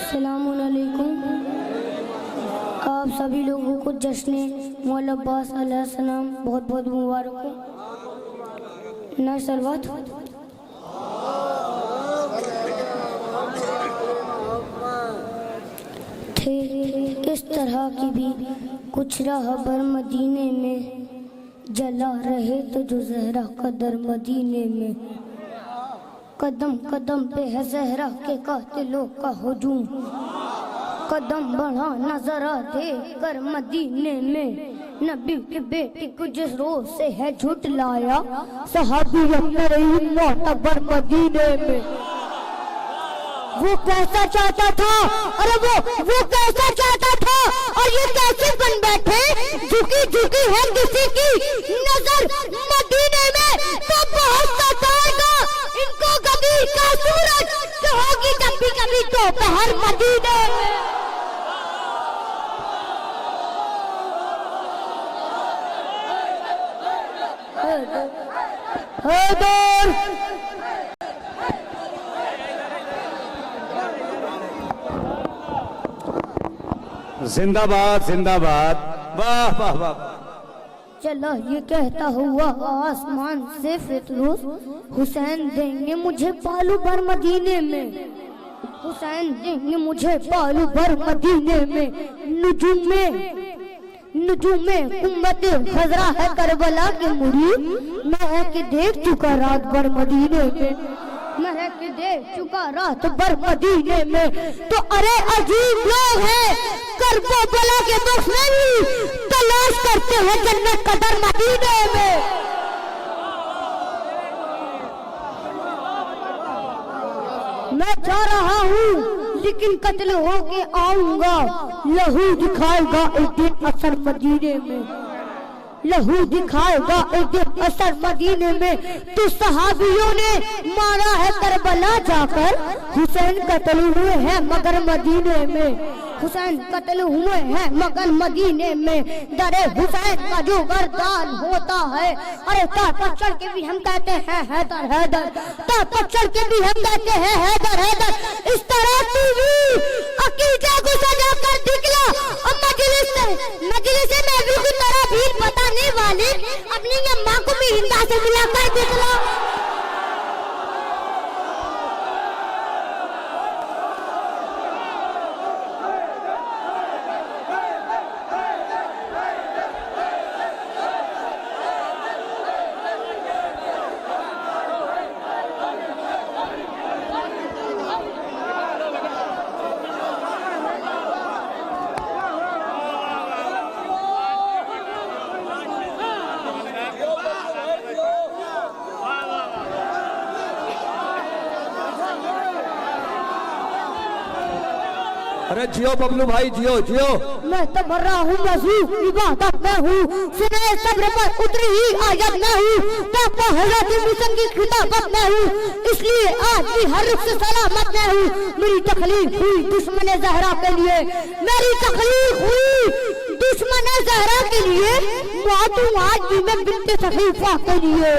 अस्सलामुअलैकुम। आप सभी लोगों को जश्न मौला अब्बास अलैहिस्सलाम बहुत बहुत मुबारक हो। ना सलवात थे इस तरह की भी कुछ रहबर मदीने में, जला रहे तो जो जहरा कदर मदीने में। कदम कदम पे है जहरा के कातिलों का हुजूम, कदम बढ़ा नजरा दे कर मदीने में। नबी की बेटी को जिस रोज से है झुटलाया, सहाबियत रही मोतबर मदीने में। वो कैसा चाहता था, अरे वो कैसा चाहता था, और ये कैसे बन बैठे। झुकी झुकी है किसी की नजर मदीने में, तो बहुत सताएगा इनको कभी का सूरज, तो होगी कभी कभी दोपहर मदीने में। जिंदाबाद जिंदाबाद, वाह वाह वाह। चलो ये कहता हुआ आसमान से फितरूस, हुसैन देंगे मुझे पालू भर मदीने में। हुसैन देंगे मुझे पालू भर मदीने में। नुजूम में उम्मत खजरा है करबला की मुड़ी, मैं कि देख चुका रात भर मदीने में। मैं कि देख चुका रात भर मदीने में। तो अरे अजीब लोग हैं करबला के दुख में भी तलाश करते हैं जन्नत कदर मदीने में। मैं जा रहा हूँ लेकिन कत्ल होके आऊंगा, लहू दिखाएगा एक दिन असर मदीने में। लहू दिखाएगा एक दिन असर मदीने में। तो सहाबियों ने मारा है करबला जाकर, हुसैन कत्ल हुए हैं मगर मदीने में। हुसैन कत्ल हुए हैं मगर मदीने में। दरे हुसैन का जो गर्दान होता है, अरे तार पर चढ़ के भी हम कहते हैं हैदर हैदर, तार पर चढ़ के भी हम कहते हैं हैदर हैदर। इस तरह तू भी अकीदे को सजा कर दिखला, और मजलिस में भी की तरह भी बताने वाले अपनी अम्मा को भी हिंदा से मिलाकर दिखला। अरे जियो बबलू भाई, जियो जियो। मैं तो मर रहा हूँ मजबूर इबादत में हूँ, सुने सब्र पर उतरी ही आयत में हूँ, पापा हज़रत मुसन की खिताबत में हूँ, इसलिए आज भी हर रुख से सलामत में हूँ। मेरी तकलीफ हुई दुश्मन ज़हरा के लिए, मेरी तकलीफ हुई दुश्मन ज़हरा के लिए। मातू आज भी मैं बिन्ते सकीफा के लिए,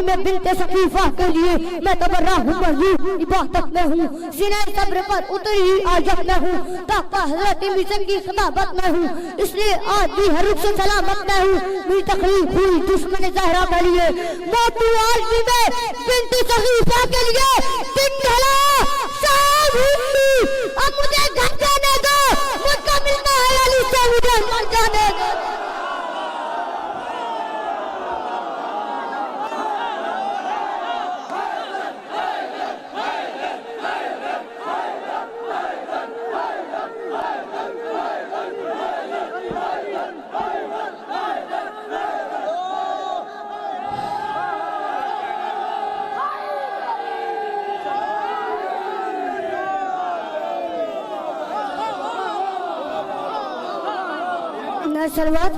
मैं बिन्ते सकीफा के लिए। मैं तो मर रहा हूँ मजबूर इबादत में हूँ, सीने सब्र पर उतरी ही आयत में हूँ, ताका हज़रत मिशन की खिताबत में हूँ, इसलिए आज भी हर रुख से सलामत में हूँ। मेरी तकलीफ हुई दुश्मन ज़हरा के लिए, मातू आज भी मैं बिन्ते सकीफा के लिए। दिन ढला शाम हुई, अब मुझे घर जाने दो, मुझको मिलना है अली से, मुझे मर जाने दो। सलवात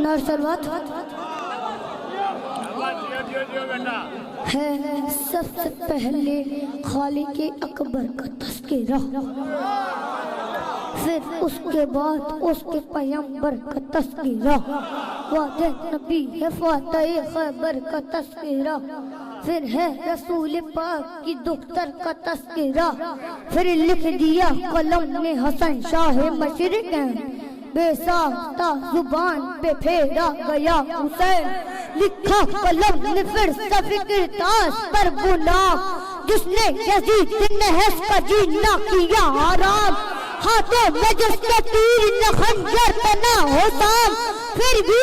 नर सलवात है सबसे पहले खालिक अकबर का तस्करा, फिर उसके बाद उसके पैगंबर का तस्करा, वादे नबी है फातह खैबर का तस्करा, फिर है रसूल पाक की दुख्तर का तस्करा, फिर लिख दिया कलम ने हसन शाह मशरिक, बेसाख्ता जुबान पे फेरा गया हुसैन, लिखा कलम ने फिर सफ़िकिरतास पर गुलाम, जिसने यजीद नहस का जीना किया हराम, हाथों में जिसके तीर न खंजर तना होताम, फिर भी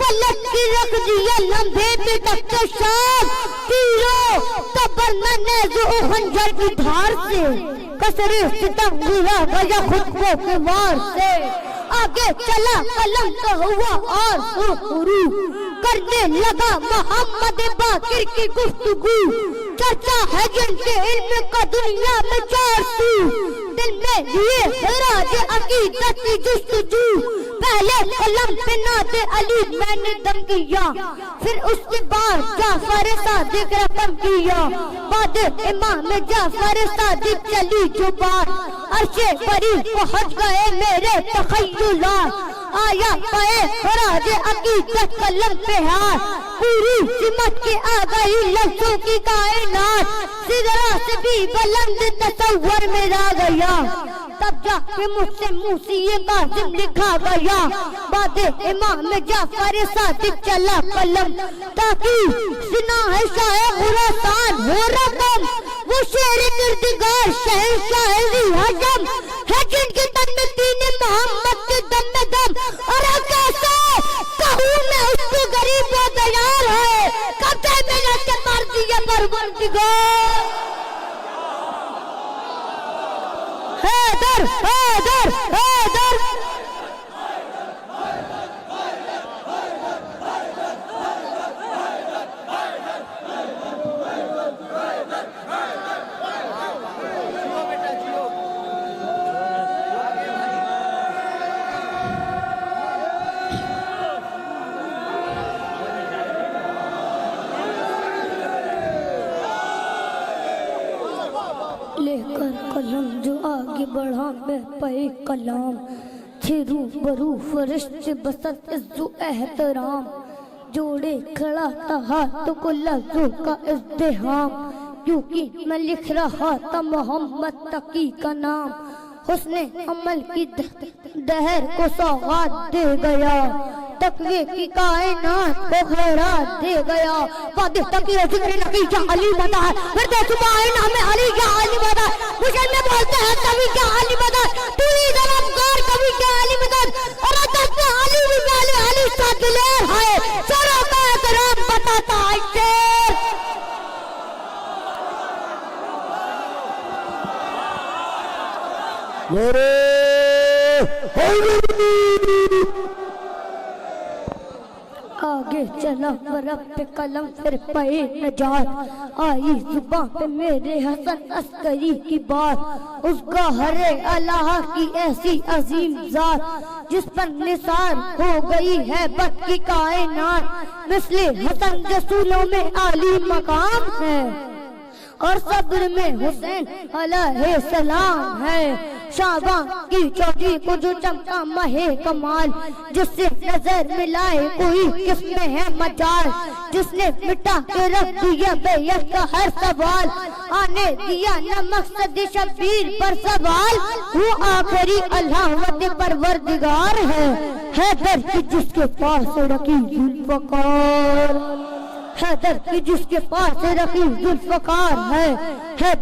पलट के रख दिया लंबे पे तक शाम, तीरों तबर मैंने जो खंजर की धार से, कसरे सितम गिरा गया खुद को के वार से, आगे चला कलम का हुआ और शुरू करने लगा मोहम्मद बाकिर की गुफ्तगू, चर्चा है जिनके इल्म का दुनिया में चार सू, दिल में लिए खराज अकीदत की जुस्तजू, पहले कलम पे नाते अली मैंने दम किया, फिर उसके बाद जाफर सादिक रकम किया, बाद इमाम जाफर सादिक चली जो बात, अर्शे परी पहुंच गए मेरे तखय्युलात, आया पाए खराज अकीदत कलम पे हाथ, पूरी सिमट के आ गई लफ्जों की कायनात, सिदरा से भी बुलंद तसव्वुर में आ गया, तब जाके मुझसे मूसी कासिम लिखा गया, बाद इमाम जाफर सादिक चला कलम, ताकि सिना है शाह खुरासान हो रकम, वो शेर किरदगार शहंशाह हजम है जिनके तन में तीन मोहम्मद के दम में दम, और कैसे कहूँ मैं उसको गरीब व दयाल है, कब से मैंने के मार दिया परवरदिगार, हैदर हैदर हैदर, लेकर कलम जो आगे बढ़ा मैं पे कलाम, थे रूबरू फरिश्ते बसत इज्जो एहतराम, जोड़े खड़ा था हाथों को लफ्जों का इज़्दिहाम, क्योंकि मैं लिख रहा था मोहम्मद तकी का नाम, उसने अमल की दहर को सौगात दे गया, तकवे की कायनात को खैरात दे गया, वादे तकी जिक्र नबी या अली बता, फिर तो सुबह नाम अली या अली बता, मुझे में बोलते हैं कभी क्या अली बता, तू ही दरबार कभी क्या अली बता, और तक अली भी वाले अली साथ ले है, सरों का एहतराम बताता है शेर, मेरे आगे चला बरफ पे कलम फिर पे नजात, आई जुबां पे मेरे हसन अस्करी की बात, उसका हरे अल्लाह की ऐसी अजीम जात, जिस पर निसार हो गई है बद की कायनात, मिसले हसन रसूलों में आली मकाम है, और सब्र में हुसैन अलैहि सलाम है, शाबां की चौकी को जो चमका महे कमाल, जिससे नजर मिलाए कोई किसमें है मजाल, जिसने मिटा के रख दिया बेयत का हर सवाल, आने दिया न मकसद शबीर पर सवाल, वो आखिरी अल्लाह परवरदिगार है दर की जिसके पास रखी जुल्फ़कार, हैदर की जिसके पास रखी जुल्फ़कार है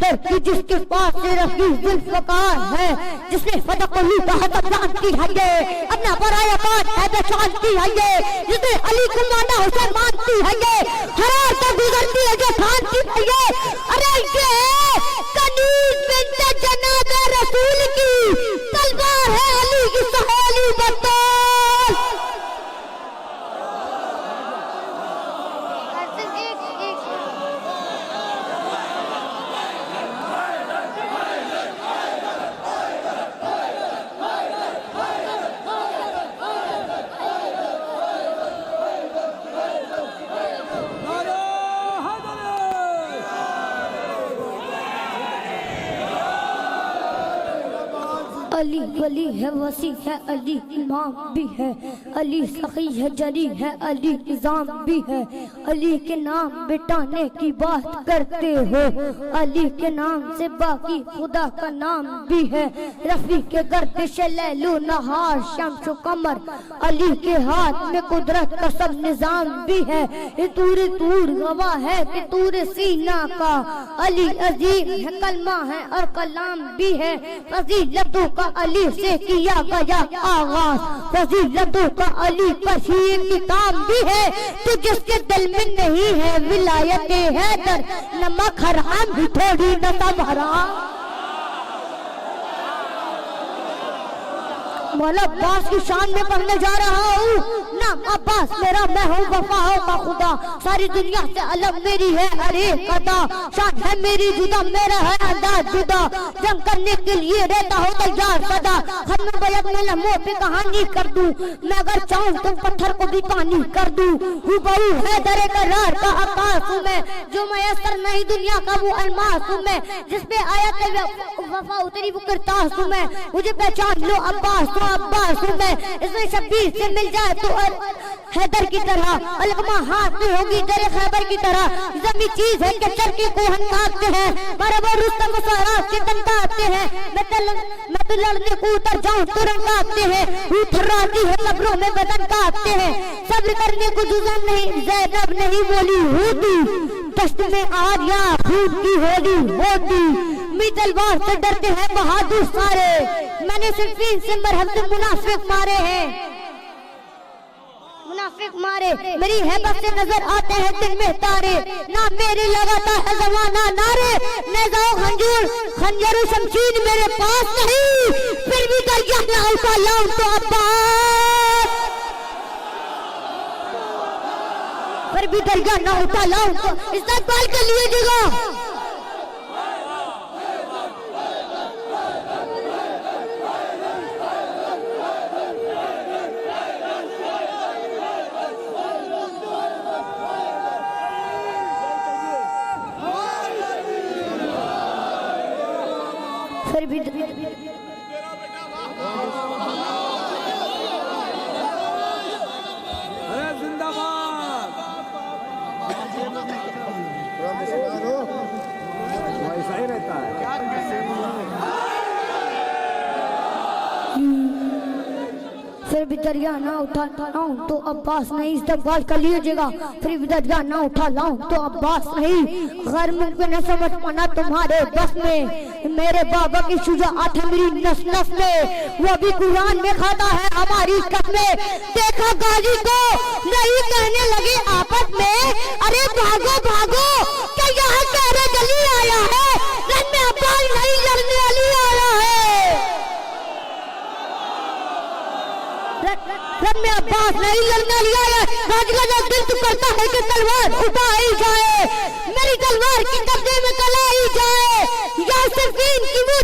दर की जिसके पास रखी जुल्फ़कार है, जिसने फतकुल्ली कहा तब जानती है ये, अपना पराया बात है पहचानती है ये, जिसने अली को माना उसे मानती है ये, हरार से गुजरती है जो ठानती है ये, अरे ये कनीज बिन्त जनाब रसूल की तलवार है अली की सहेली बंदोल, अली वली है, वसी है, अली इमाम भी है, अली सखी है, जली है, अली निजाम भी है। अली के नाम बिटाने की बात करते हो, अली के नाम से बाकी खुदा का नाम भी है। रफी के गर्दिश लैलू नहार शम्स कमर, अली के हाथ में कुदरत का सब निजाम भी है। ये तूर तूर गवाह है कि तूर सीना का, अली अजीम है, कलमा है और कलाम भी है। फजीलतों का अली से किया गया आगाज, फजीलतों का अली पर ही किताब भी है। तो जिसके दिल में नहीं है विलायत हैदर, नमक हराम भी थोड़ी न हराम। मौला अब्बास की शान में पढ़ने जा रहा हूँ। नाम अब्बास मेरा, मैं हूँ वफाओं का खुदा, सारी दुनिया से अलग मेरी है अरे कदा। शान है मेरी जुदा, मेरा है अंदाज जुदा, जंग करने के लिए रहता हो तैयार सदा। खत्म बैत में लम्हों पे कहानी कर दूं, मैं अगर चाहूँ तो पत्थर को भी पानी कर दूं। हुबहू है दरे करार का आकाश हूँ मैं, जो मैसर नहीं दुनिया का वो अलमास हूँ मैं, जिसपे आयत वफा उतरी वो किरतास हूँ मैं। मुझे पहचान लो अब्बास तो अब्बास हूँ मैं, इसमें शब्बीर से मिल जाए तो हैदर की तरह, अलगमा हाथ में होगी दरे खैबर की तरह। जमी चीज है कि चरके को हम काटते हैं, बराबर रुस्तम मुसारात के तंकाते हैं। मैं तो लड़ने को उतर जाऊं तुरंत काटते हैं, थर्राती है कब्रों में बदन काटते हैं। सब्र करने को जुज़ान नहीं, ज़ैनब नहीं बोली होती, दश्त में आर्या खूब की होली होती। मी तलवार से डरते हैं बहादुर सारे, मैंने सिर्फीन से मरहम से मुनाफिक मारे हैं, मुनाफिक मारे। मेरी हैबत से नजर आते हैं दिन में तारे, ना मेरे लगाता है जमाना नारे। नेज़ा खंजर शमशीर मेरे पास नहीं, फिर भी दरिया में उठा लाऊं तो अब्बास, फिर भी दरिया ना उठा लाऊं तो इस्तेमाल कर लीजिएगा। फिर भी जिंदाबाद, ऐसा ही रहता है। फिर भी दरिया ना उठा लाऊं तो अब्बास नहीं, इस्तेमाल कर लीजिएगा। फिर भी दरिया ना उठा लाऊं तो अब्बास नहीं, गैर मुमकिन न समझ पाना तुम्हारे बस में। मेरे बाबा की शुजाअत है मेरी नस नस में, वो भी कुरान में खाता है हमारी कसमें। देखा गाजी को नहीं कहने लगे आपस में, अरे भागो भागो क्या यहाँ कहरे गली आया है, रन में अब्बास नहीं लड़ने वाली आया है। रन में अब्बास नहीं लड़ने लिया है, राजगजा दिल तो करता है कि तलवार उठाई जाए, मेरी तलवार की कब्जे में कलाई जाए। या सिर्फीन की वो